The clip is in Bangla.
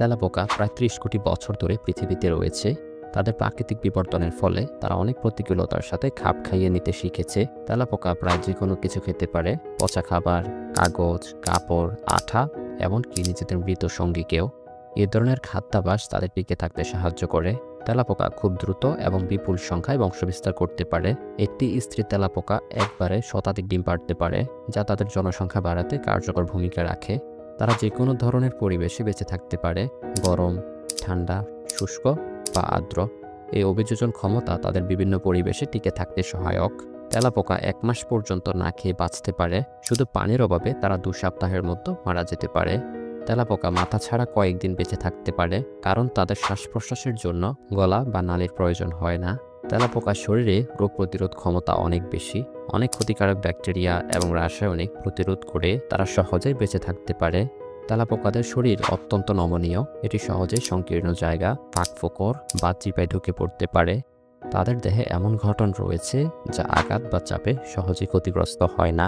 তেলাপোকা প্রায় ৩০ কোটি বছর ধরে পৃথিবীতে রয়েছে। তাদের প্রাকৃতিক বিবর্তনের ফলে তারা অনেক প্রতিকূলতার সাথে খাপ খাইয়ে নিতে শিখেছে। তেলাপোকা প্রায় যে কোনো কিছু খেতে পারে, পচা খাবার, কাগজ, কাপড়, আঠা, এমনকি নিজেদের মৃত সঙ্গীকেও। এ ধরনের খাদ্যাভ্যাস তাদের টিকে থাকতে সাহায্য করে। তেলাপোকা খুব দ্রুত এবং বিপুল সংখ্যায় বংশবিস্তার করতে পারে। একটি স্ত্রী তেলাপোকা একবারে শতাধিক ডিম পাড়তে পারে, যা তাদের জনসংখ্যা বাড়াতে কার্যকর ভূমিকা রাখে। তারা যে কোনো ধরনের পরিবেশে বেঁচে থাকতে পারে, গরম, ঠান্ডা, শুষ্ক বা আর্দ্র। এই অভিযোজন ক্ষমতা তাদের বিভিন্ন পরিবেশে টিকে থাকতে সহায়ক। তেলাপোকা 1 মাস পর্যন্ত না খেয়ে বাঁচতে পারে। শুধু পানির অভাবে তারা 2 সপ্তাহের মধ্যে মারা যেতে পারে। তেলাপোকা মাথা ছাড়া কয়েকদিন বেঁচে থাকতে পারে, কারণ তাদের শ্বাস প্রশ্বাসের জন্য গলা বা নালীর প্রয়োজন হয় না। তেলাপোকার শরীরে রোগ প্রতিরোধ ক্ষমতা অনেক বেশি। অনেক ক্ষতিকারক ব্যাকটেরিয়া এবং রাসায়নিক প্রতিরোধ করে তারা সহজেই বেঁচে থাকতে পারে। তেলাপোকাদের শরীর অত্যন্ত নমনীয়। এটি সহজেই সংকীর্ণ জায়গা, ফাঁকফোকর বা চিপায় ঢুকে পড়তে পারে। তাদের দেহে এমন গঠন রয়েছে যা আঘাত বা চাপে সহজে ক্ষতিগ্রস্ত হয় না।